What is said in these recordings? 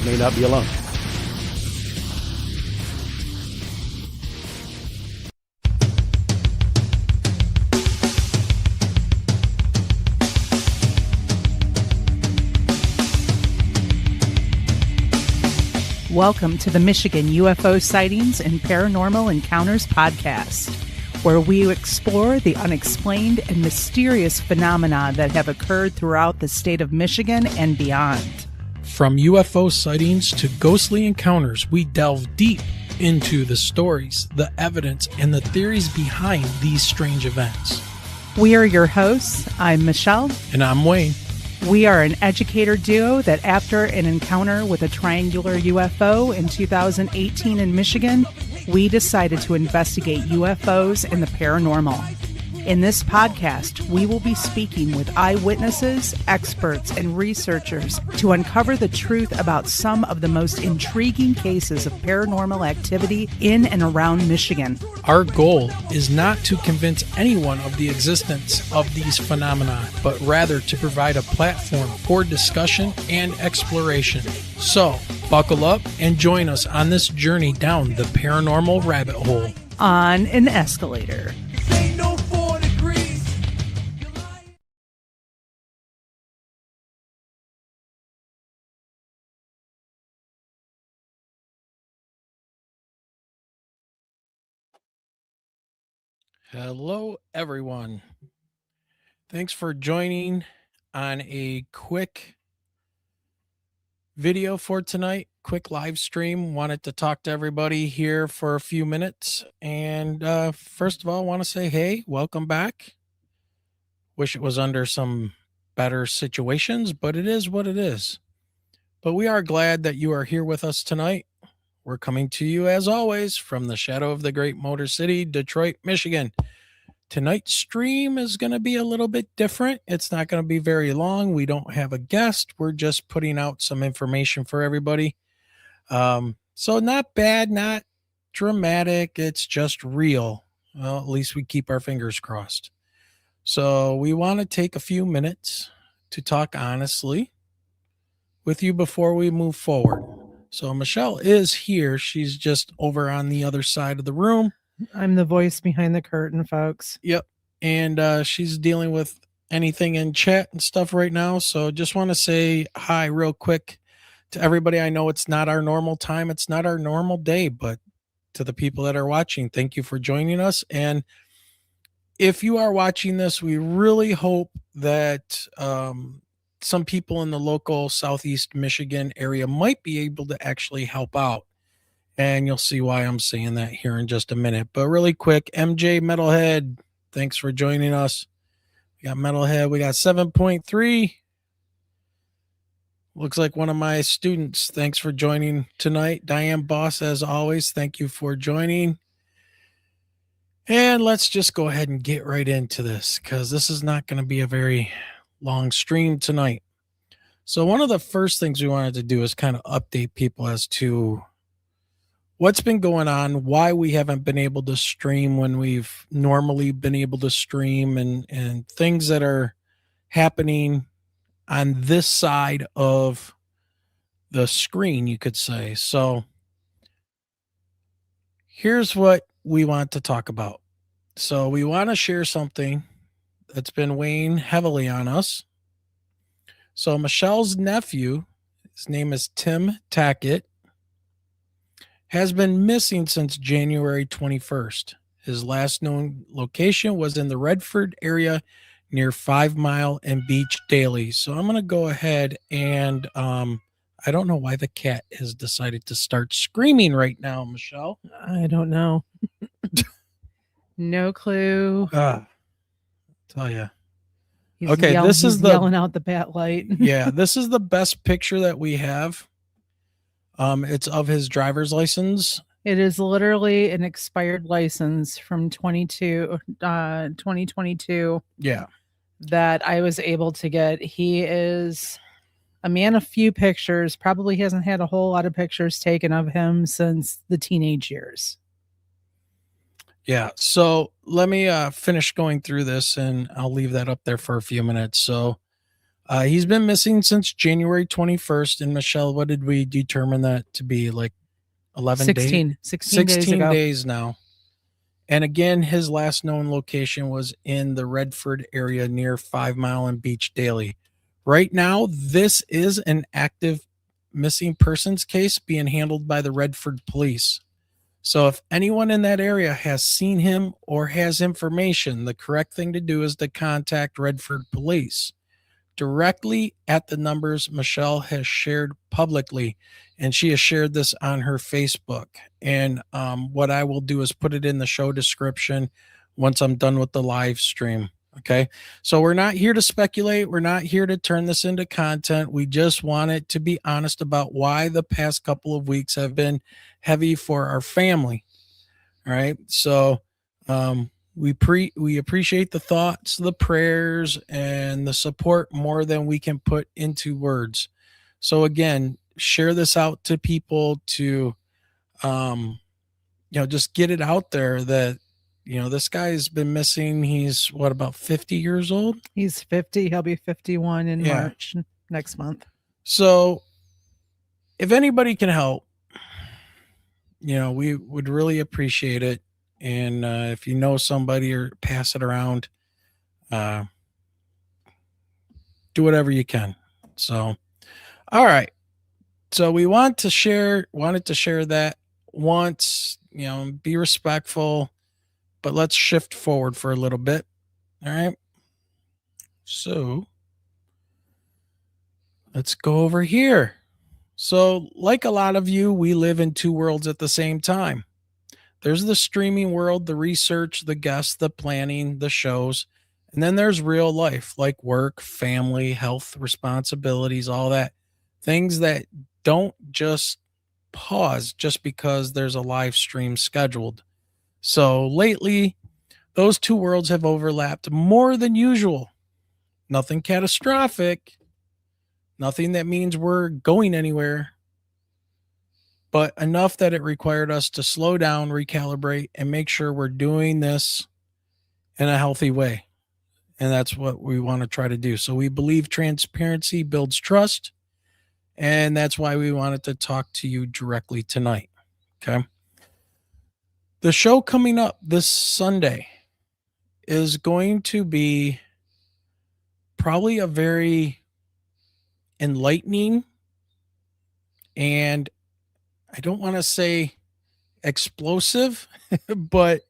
may not be alone. Welcome to the Michigan UFO Sightings and Paranormal Encounters podcast, where we explore the unexplained and mysterious phenomena that have occurred throughout the state of Michigan and beyond. From UFO sightings to ghostly encounters, we delve deep into the stories, the evidence, and the theories behind these strange events. We are your hosts. I'm Michelle. And I'm Wayne. We are an educator duo that after an encounter with a triangular UFO in 2018 in Michigan, we decided to investigate UFOs and the paranormal. In this podcast, we will be speaking with eyewitnesses, experts, and researchers to uncover the truth about some of the most intriguing cases of paranormal activity in and around Michigan. Our goal is not to convince anyone of the existence of these phenomena, but rather to provide a platform for discussion and exploration. So, buckle up and join us on this journey down the paranormal rabbit hole. On an escalator. Hello, everyone. Thanks for joining on a quick video for tonight, quick live stream. Wanted to talk to everybody here for a few minutes. And first of all, I want to say, hey, welcome back. Wish it was under some better situations, but it is what it is. But we are glad that you are here with us tonight. We're coming to you, as always, from the shadow of the great Motor City, Detroit, Michigan. Tonight's stream is going to be a little bit different. It's not going to be very long. We don't have a guest. We're just putting out some information for everybody. So not bad, not dramatic. It's just real. Well, at least we keep our fingers crossed. So we want to take a few minutes to talk honestly with you before we move forward. So Michelle is here. She's just over on the other side of the room. I'm the voice behind the curtain, folks. Yep. And she's dealing with anything in chat and stuff right now. So just want to say hi real quick to everybody. I know it's not our normal time. It's not our normal day, but to the people that are watching, thank you for joining us. And if you are watching this, we really hope that some people in the local Southeast Michigan area might be able to actually help out. And you'll see why I'm saying that here in just a minute. But really quick, MJ Metalhead, thanks for joining us. We got Metalhead. We got 7.3. Looks like one of my students. Thanks for joining tonight. Diane Boss, as always, thank you for joining. And let's just go ahead and get right into this, because this is not going to be a very long stream tonight. So one of the first things we wanted to do is kind of update people as to what's been going on, why we haven't been able to stream when we've normally been able to stream, and things that are happening on this side of the screen, you could say. So here's what we want to talk about. So we want to share something that's been weighing heavily on us. So Michelle's nephew, his name is Tim Tackett, has been missing since January 21st. His last known location was in the Redford area near 5 Mile and Beach Daily. So I'm going to go ahead and I don't know why the cat has decided to start screaming right now, Michelle. I don't know. No clue. Tell you. He's Okay, this is the yelling out the bat light. Yeah, this is the best picture that we have. It's of his driver's license. It is literally an expired license from 2022. Yeah. That I was able to get. He is a man of few pictures. Probably hasn't had a whole lot of pictures taken of him since the teenage years. Yeah. So let me finish going through this, and I'll leave that up there for a few minutes. So He's been missing since January 21st. And Michelle, what did we determine that to be? Like 11 days? 16 days ago. Days now. And again, his last known location was in the Redford area near 5 Mile and Beach Daily. Right now, this is an active missing persons case being handled by the Redford police. So if anyone in that area has seen him or has information, the correct thing to do is to contact Redford police directly at the numbers Michelle has shared publicly. And she has shared this on her Facebook. And what I will do is put it in the show description once I'm done with the live stream. Okay. So we're not here to speculate. We're not here to turn this into content. We just wanted to be honest about why the past couple of weeks have been heavy for our family. All right. So, we appreciate the thoughts, the prayers, and the support more than we can put into words. So again, share this out to people to, just get it out there that, this guy's been missing. He's what, about 50 years old? He's 50. He'll be 51 in March next month. So if anybody can help, we would really appreciate it. And if you know somebody, or pass it around, do whatever you can. So, all right. So we wanted to share that once, be respectful, but let's shift forward for a little bit. All right. So let's go over here. So like a lot of you, we live in two worlds at the same time. There's the streaming world, the research, the guests, the planning, the shows. And then there's real life, like work, family, health, responsibilities, all that. Things that don't just pause just because there's a live stream scheduled. So lately, those two worlds have overlapped more than usual. Nothing catastrophic, nothing that means we're going anywhere, but enough that it required us to slow down, recalibrate, and make sure we're doing this in a healthy way. And that's what we want to try to do. So we believe transparency builds trust. And that's why we wanted to talk to you directly tonight. Okay. The show coming up this Sunday is going to be probably a very enlightening, and I don't want to say explosive, but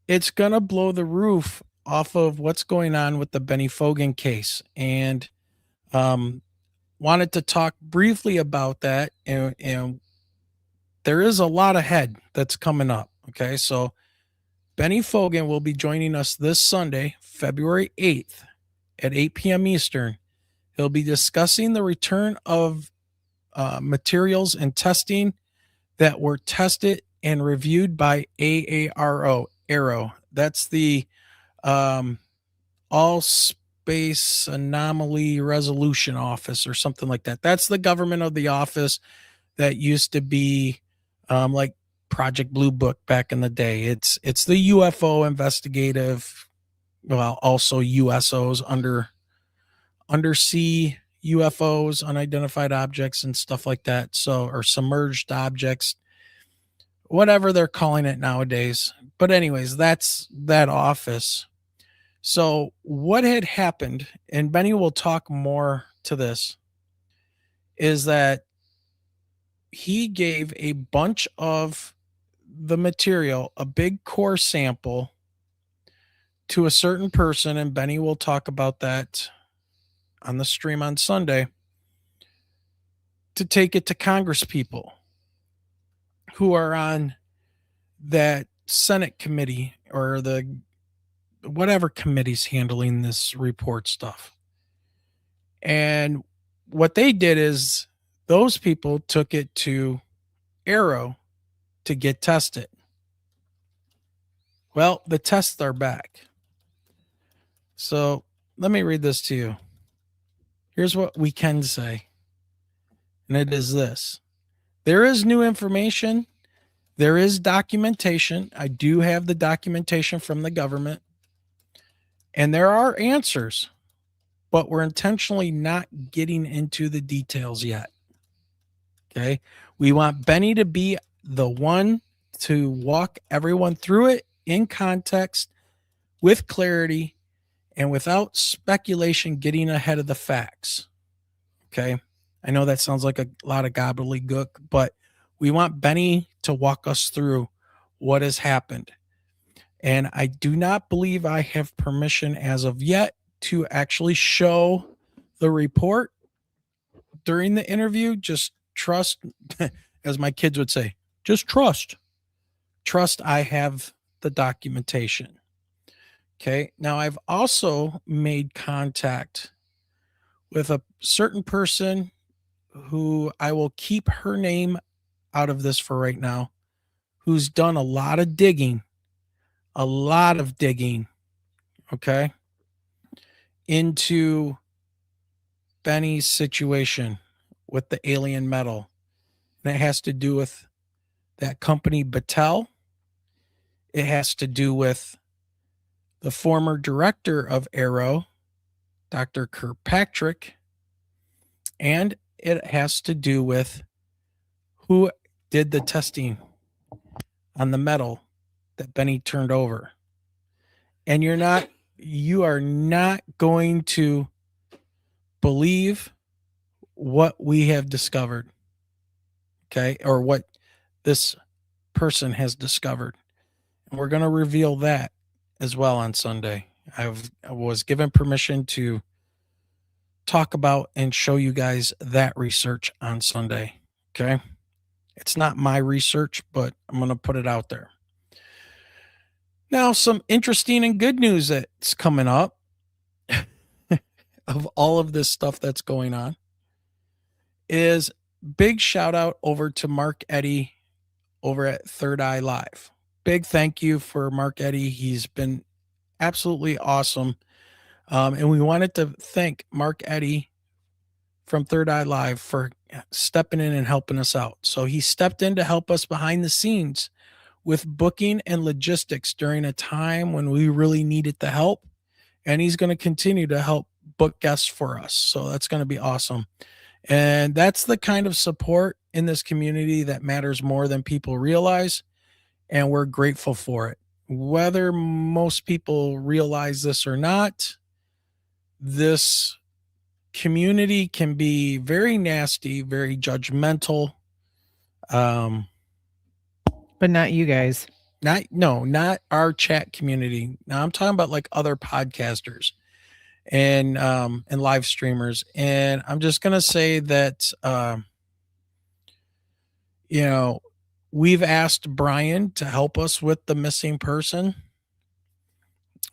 it's going to blow the roof off of what's going on with the Bennie Foggin case. And wanted to talk briefly about that. And there is a lot ahead that's coming up. Okay. So Bennie Foggin will be joining us this Sunday, February 8th at 8 p.m. Eastern. He'll be discussing the return of materials and testing that were tested and reviewed by AARO. That's the All Space Anomaly Resolution Office or something like that. That's the government of the office that used to be like Project Blue Book back in the day. It's the UFO investigative, well, also USOs, undersea UFOs, unidentified objects, and stuff like that. So, or submerged objects, whatever they're calling it nowadays. But anyways, that's that office. So what had happened, and Benny will talk more to this, is that he gave a bunch of the material, a big core sample, to a certain person, and Benny will talk about that on the stream on Sunday, to take it to Congress people who are on that Senate committee or the whatever committee's handling this report stuff. And what they did is those people took it to AARO to get tested. Well, the tests are back. So let me read this to you. Here's what we can say. And it is this. There is new information. There is documentation. I do have the documentation from the government. And there are answers. but we're intentionally not getting into the details yet. Okay. We want Benny to be the one to walk everyone through it in context with clarity and without speculation getting ahead of the facts. Okay. I know that sounds like a lot of gobbledygook, but we want Benny to walk us through what has happened. And I do not believe I have permission as of yet to actually show the report during the interview. Just trust, as my kids would say, just trust. Trust I have the documentation. Okay. Now, I've also made contact with a certain person who I will keep her name out of this for right now, who's done a lot of digging, okay, into Benny's situation with the alien metal. And it has to do with that company, Battelle. It has to do with the former director of AARO, Dr. Kirkpatrick, and it has to do with who did the testing on the metal that Benny turned over. And you are not going to believe what we have discovered. Okay. Or what this person has discovered. And we're going to reveal that as well on Sunday. I was given permission to talk about and show you guys that research on Sunday. Okay. It's not my research, but I'm going to put it out there. Now, some interesting and good news that's coming up of all of this stuff that's going on is big shout out over to Mark Eddy over at Third Eye Live. Big thank you for Mark Eddy. He's been absolutely awesome. And we wanted to thank Mark Eddy from Third Eye Live for stepping in and helping us out. So he stepped in to help us behind the scenes with booking and logistics during a time when we really needed the help. And he's going to continue to help book guests for us. So that's going to be awesome. And that's the kind of support in this community that matters more than people realize. And we're grateful for it. Whether most people realize this or not, this community can be very nasty, very judgmental. But not you guys. Not our chat community. Now I'm talking about like other podcasters and live streamers. And I'm just gonna say that we've asked Brian to help us with the missing person.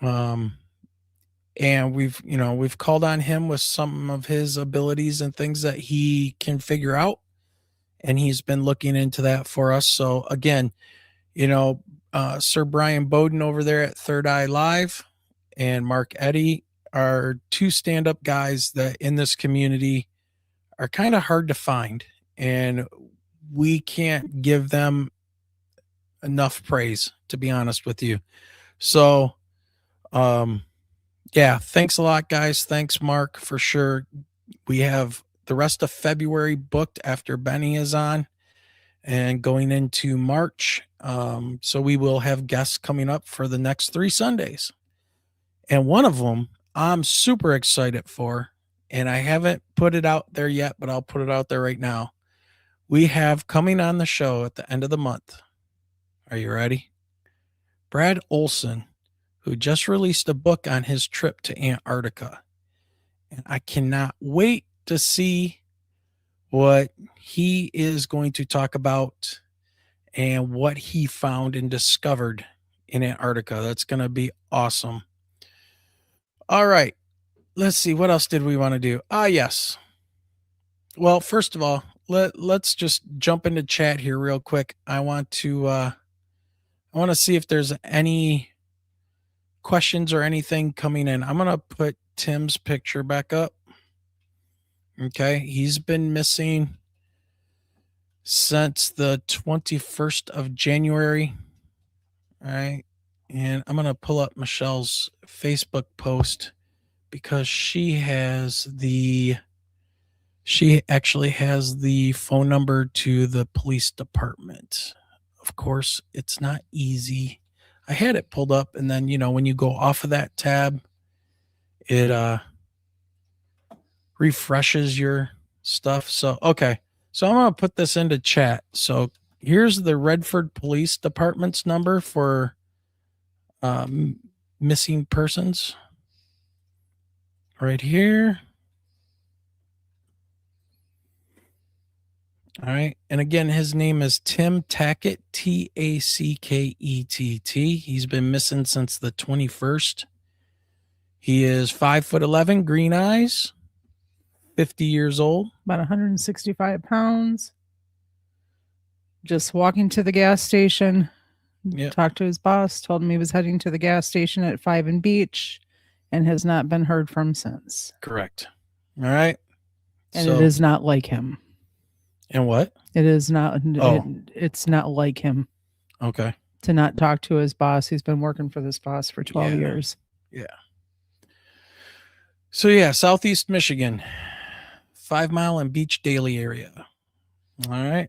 And we've called on him with some of his abilities and things that he can figure out. And he's been looking into that for us. So again, Sir Brian Bowden over there at Third Eye Live and Mark Eddy are two stand-up guys that in this community are kind of hard to find. And we can't give them enough praise, to be honest with you. So, yeah, thanks a lot, guys. Thanks, Mark, for sure. We have the rest of February booked after Benny is on and going into March. So we will have guests coming up for the next 3 Sundays. And one of them I'm super excited for, and I haven't put it out there yet, but I'll put it out there right now. We have coming on the show at the end of the month. Are you ready? Brad Olson, who just released a book on his trip to Antarctica. And I cannot wait to see what he is going to talk about and what he found and discovered in Antarctica. That's going to be awesome. All right. Let's see. What else did we want to do? Yes. Well, first of all, let's just jump into chat here real quick. I want to see if there's any questions or anything coming in. I'm going to put Tim's picture back up. Okay. He's been missing since the 21st of January. All right. And I'm going to pull up Michelle's Facebook post because she actually has the phone number to the police department. Of course, it's not easy. I had it pulled up, and then, when you go off of that tab, it refreshes your stuff. So, okay. So I'm going to put this into chat. So here's the Redford Police Department's number for missing persons right here. All right. And again, his name is Tim Tackett, Tackett. He's been missing since the 21st. He is 5'11", green eyes, 50 years old. About 165 pounds. Just walking to the gas station. Yep. Talked to his boss, told him he was heading to the gas station at 5 and Beach, and has not been heard from since. Correct. All right. And it is not like him. And what? It is not. Oh. It's not like him. Okay. To not talk to his boss. He's been working for this boss for 12 years. Yeah. So yeah, Southeast Michigan, 5 Mile and Beach Daily area. All right.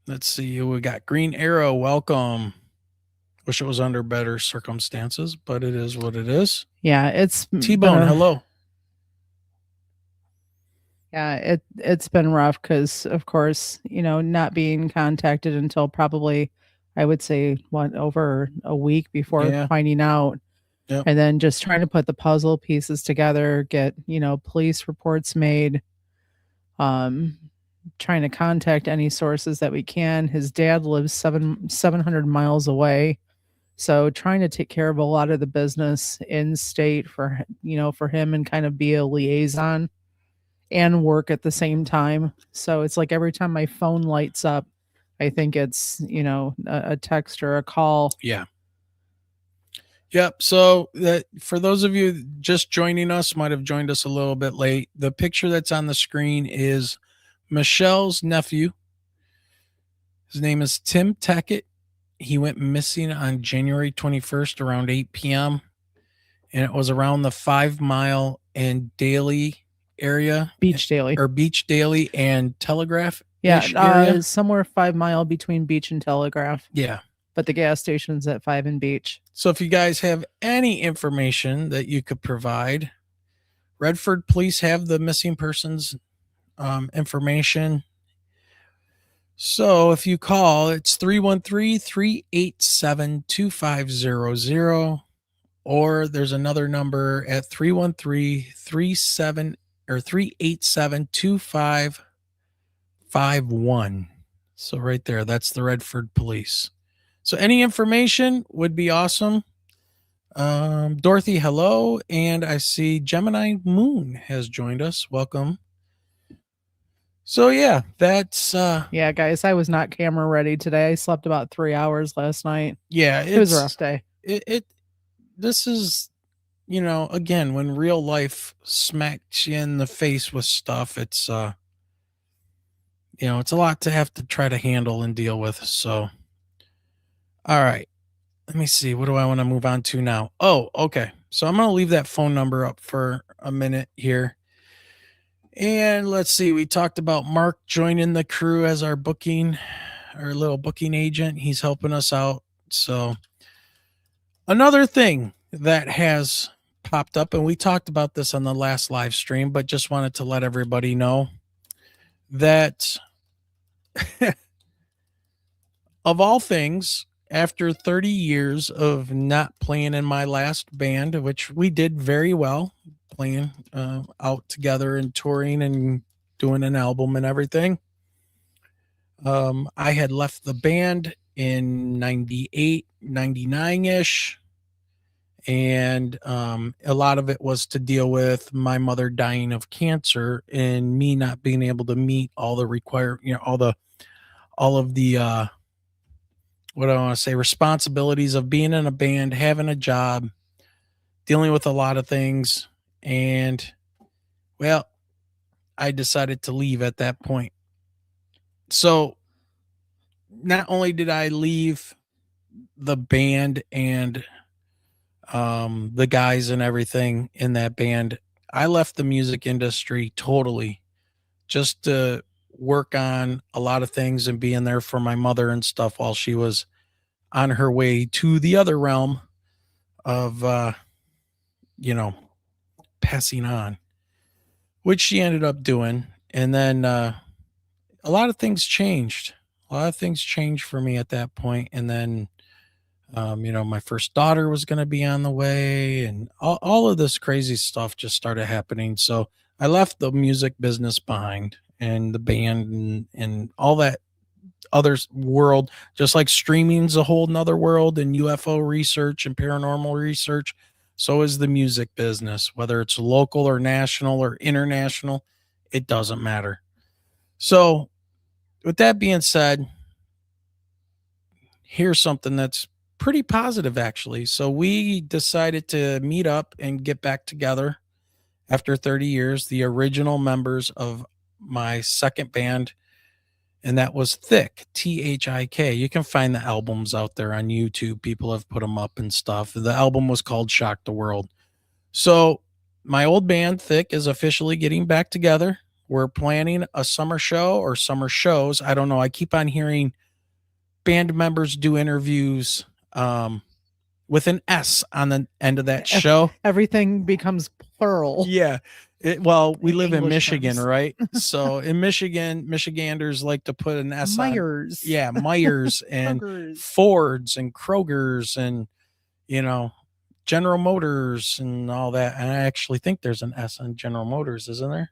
Let's see who we got. Green Arrow, welcome. Wish it was under better circumstances, but it is what it is. Yeah, it's T-Bone, hello. Yeah, it's been rough because, of course, not being contacted until probably, I would say, over a week before finding out. Yep. And then just trying to put the puzzle pieces together, get, police reports made, trying to contact any sources that we can. His dad lives 700 miles away. So trying to take care of a lot of the business in state for him and kind of be a liaison and work at the same time. So it's like every time my phone lights up, I think it's, a text or a call. Yeah. Yep. So that for those of you just joining us, might have joined us a little bit late. The picture that's on the screen is Michelle's nephew. His name is Tim Tackett. He went missing on January 21st around 8 p.m. And it was around the 5 Mile and Daily area. Beach Daily. Or Beach Daily and Telegraph. Yeah, somewhere 5 Mile between Beach and Telegraph. Yeah. But the gas station's at 5 and Beach. So if you guys have any information that you could provide, Redford police have the missing persons information. So if you call, it's 313-387-2500, or there's another number at 387-2551. So right there, that's the Redford police. So any information would be awesome. Dorothy, hello. And I see Gemini Moon has joined us. Welcome. So yeah, that's yeah, guys, I was not camera ready today. I slept about 3 hours last night. Yeah, it was a rough day. This is, again, when real life smacks you in the face with stuff, it's it's a lot to have to try to handle and deal with. So all right. Let me see. What do I want to move on to now? Oh, okay. So I'm going to leave that phone number up for a minute here. And let's see. We talked about Mark joining the crew as our little booking agent. He's helping us out. So another thing that has popped up, and we talked about this on the last live stream, but just wanted to let everybody know that of all things, after 30 years of not playing in my last band, which we did very well, playing out together and touring and doing an album and everything. I had left the band in 98, 99-ish. And a lot of it was to deal with my mother dying of cancer and me not being able to meet all the all of the what do I want to say, responsibilities of being in a band, having a job, dealing with a lot of things. And well, I decided to leave at that point. So not only did I leave the band and the guys and everything in that band. I left the music industry totally just to work on a lot of things and being there for my mother and stuff while she was on her way to the other realm of, you know, passing on, which she ended up doing. And then a lot of things changed. A lot of things changed for me at that point. And then, my first daughter was going to be on the way, and all of this crazy stuff just started happening. So I left the music business behind and the band and all that other world, just like streaming's a whole nother world and UFO research and paranormal research. So is the music business, whether it's local or national or international, it doesn't matter. So with that being said, here's something that's pretty positive actually. So we decided to meet up and get back together after 30 years, the original members of my second band, and that was THIK, THIK. You can find the albums out there on YouTube. People have put them up and stuff. The album was called Shock the World. So my old band THIK is officially getting back together. We're planning a summer show or summer shows. I don't know. I keep on hearing band members do interviews with an S on the end of that show. Everything becomes plural. Yeah. We live in Michigan, terms. Right? So in Michigan, Michiganders like to put an S Myers. on. Yeah, Myers and Fords and Kroger's and, General Motors and all that. And I actually think there's an S on General Motors, isn't there?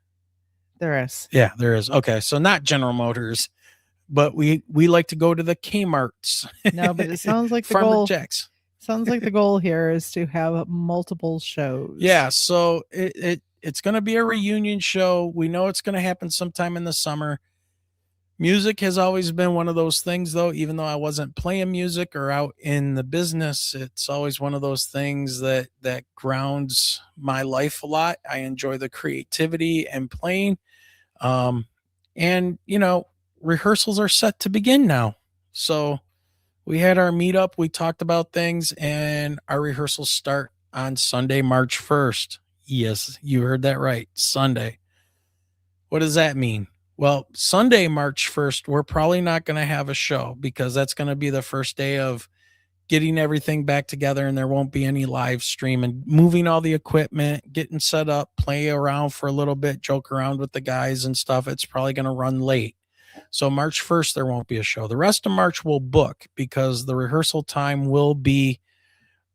There is. Yeah, there is. Okay, so not General Motors, but we like to go to the Kmart's. No, but it sounds like the Farmer goal. Jack's. Sounds like the goal here is to have multiple shows. Yeah, so it's going to be a reunion show. We know it's going to happen sometime in the summer. Music has always been one of those things, though, even though I wasn't playing music or out in the business, it's always one of those things that grounds my life a lot. I enjoy the creativity and playing. And, rehearsals are set to begin now. So we had our meetup, we talked about things, and our rehearsals start on Sunday, March 1st. Yes, you heard that right. Sunday. What does that mean? Well, Sunday, March 1st, we're probably not going to have a show because that's going to be the first day of getting everything back together, and there won't be any live stream and moving all the equipment, getting set up, play around for a little bit, joke around with the guys and stuff. It's probably going to run late. So March 1st, there won't be a show. The rest of March we'll book because the rehearsal time will be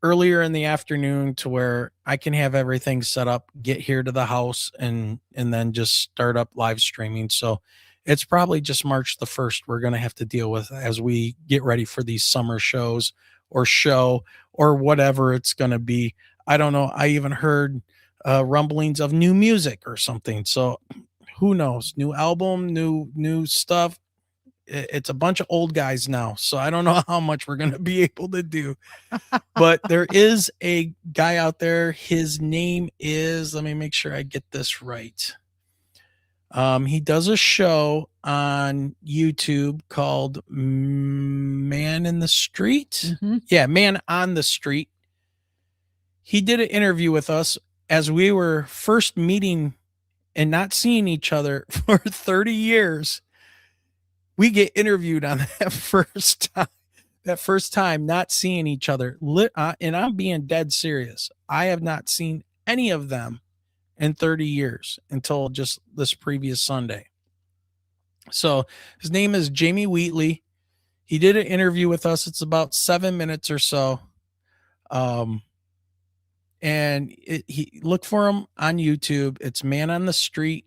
earlier in the afternoon to where I can have everything set up, get here to the house and then just start up live streaming. So it's probably just March the 1st we're going to have to deal with as we get ready for these summer shows or show or whatever it's going to be. I don't know. I even heard rumblings of new music or something. So who knows? New album, new stuff. It's a bunch of old guys now, so I don't know how much we're going to be able to do. But there is a guy out there. His name is, let me make sure I get this right. He does a show on YouTube called Man in the Street. Mm-hmm. Yeah, Man on the Street. He did an interview with us as we were first meeting and not seeing each other for 30 years. We get interviewed on that first time, not seeing each other. And I'm being dead serious. I have not seen any of them in 30 years until just this previous Sunday. So his name is Jamie Wheatley. He did an interview with us. It's about 7 minutes or so. And he look for him on YouTube. It's Man on the Street.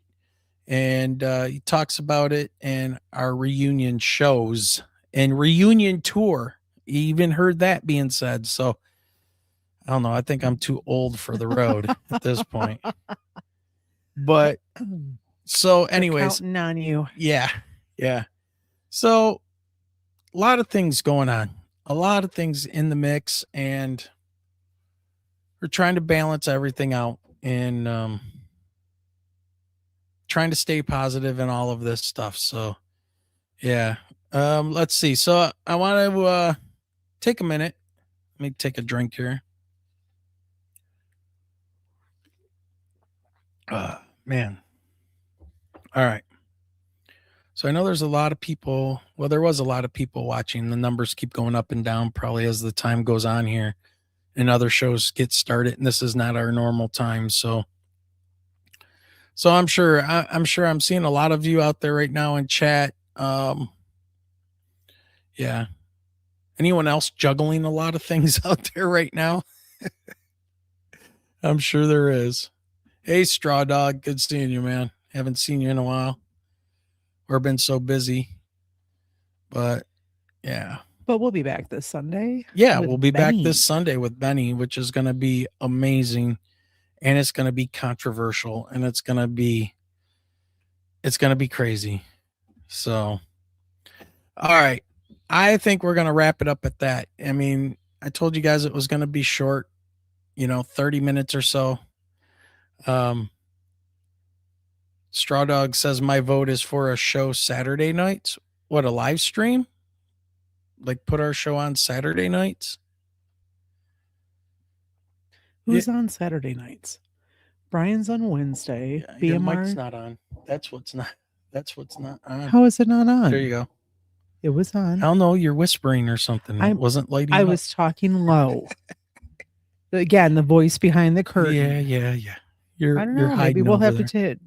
And he talks about it and our reunion shows and reunion tour. You even heard that being said. So I don't know. I think I'm too old for the road at this point. But so anyways, counting on you. Yeah. So a lot of things going on, a lot of things in the mix, and we're trying to balance everything out and trying to stay positive in all of this stuff. So yeah. Let's see. So I want to take a minute. Let me take a drink here. Man. All right. So I know there's a lot of people. Well, there was a lot of people watching. The numbers keep going up and down probably as the time goes on here and other shows get started. And this is not our normal time. So I'm sure I'm seeing a lot of you out there right now in chat. Yeah. Anyone else juggling a lot of things out there right now? I'm sure there is. Hey, Straw Dog. Good seeing you, man. Haven't seen you in a while. We've been so busy. But yeah. But we'll be back this Sunday. Yeah, with we'll be back Bennie. this Sunday with Benny, which is going to be amazing. And it's going to be controversial. And it's going to be crazy. So, all right. I think we're going to wrap it up at that. I mean, I told you guys it was going to be short, 30 minutes or so. Straw Dog says my vote is for a show Saturday nights. What, a live stream? Like put our show on Saturday nights? Who's on Saturday nights? Brian's on Wednesday. Yeah, your BMR. mic's not on. That's what's not on. How is it not on? There you go. It was on. I don't know. You're whispering or something. It wasn't lighting up. I was talking low. Again, the voice behind the curtain. Yeah. I don't know. Maybe we'll have to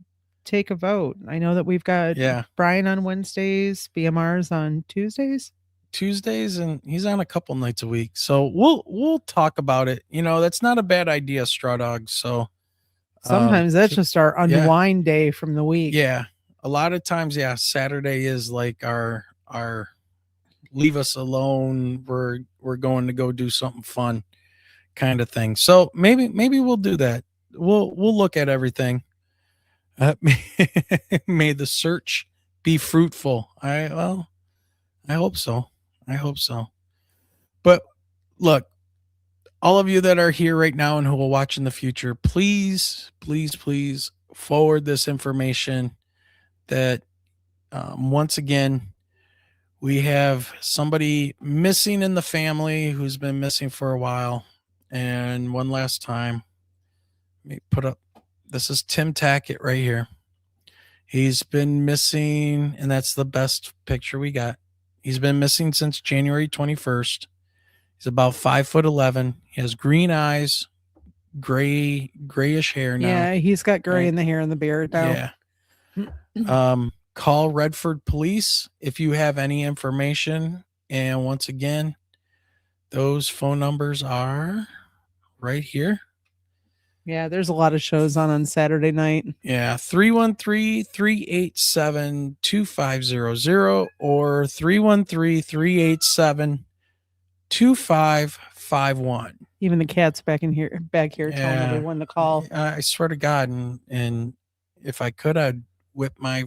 take a vote. I know that we've got Brian on Wednesdays, BMR's on Tuesdays, and he's on a couple nights a week. So we'll talk about it. That's not a bad idea, Straw Dog. So sometimes that's just our unwind day from the week. Yeah. A lot of times, Saturday is like our leave us alone. We're going to go do something fun kind of thing. So maybe we'll do that. We'll look at everything. May the search be fruitful. I hope so. But look, all of you that are here right now and who will watch in the future, please forward this information that once again, we have somebody missing in the family who's been missing for a while. And one last time, let me put up, this is Tim Tackett right here. He's been missing, and that's the best picture we got. He's been missing since January 21st. He's about 5'11". He has green eyes, grayish hair now. Yeah, he's got gray in the hair and the beard now. Yeah. Call Redford Police if you have any information. And once again, those phone numbers are right here. Yeah, there's a lot of shows on Saturday night. Yeah, 313-387-2500 or 313-387-2551. Even the cat's back here telling everyone to call. I swear to God, and if I could, I'd whip my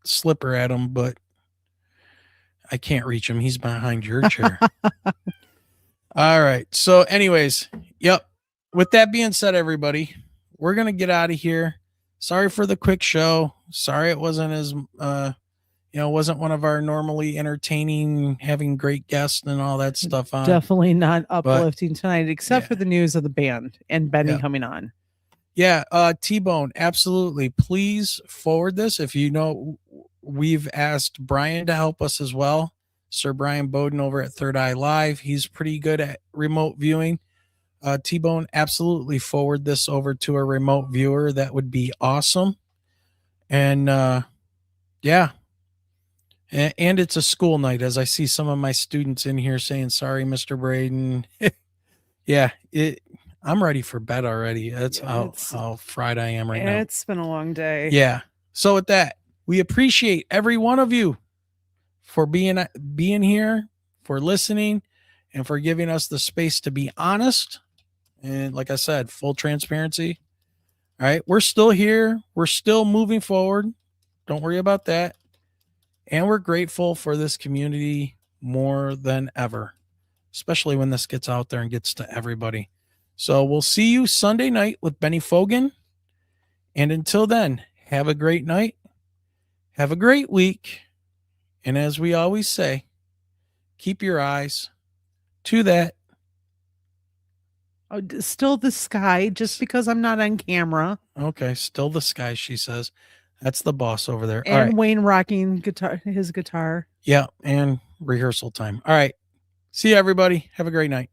slipper at him, but I can't reach him. He's behind your chair. All right. So anyways, yep. With that being said, everybody, we're going to get out of here. Sorry for the quick show. Sorry it wasn't as, wasn't one of our normally entertaining, having great guests and all that stuff on. Definitely not uplifting tonight, except for the news of the band and Benny coming on. Yeah. T-Bone, absolutely. Please forward this. If you know, we've asked Brian to help us as well. Sir Brian Bowden over at Third Eye Live. He's pretty good at remote viewing. T-Bone, absolutely forward this over to a remote viewer. That would be awesome. And and it's a school night, as I see some of my students in here saying, sorry, Mr. Braden. I'm ready for bed already. That's how fried I am right now. It's been a long day. Yeah. So with that, we appreciate every one of you for being here, for listening, and for giving us the space to be honest. And like I said, full transparency. All right. We're still here. We're still moving forward. Don't worry about that. And we're grateful for this community more than ever, especially when this gets out there and gets to everybody. So we'll see you Sunday night with Bennie Foggin. And until then, have a great night. Have a great week. And as we always say, keep your eyes to that Oh, still the sky, just because I'm not on camera. Okay, still the sky, she says. That's the boss over there. All And right. Wayne rocking his guitar. Yeah, and rehearsal time. All right. See you, everybody. Have a great night.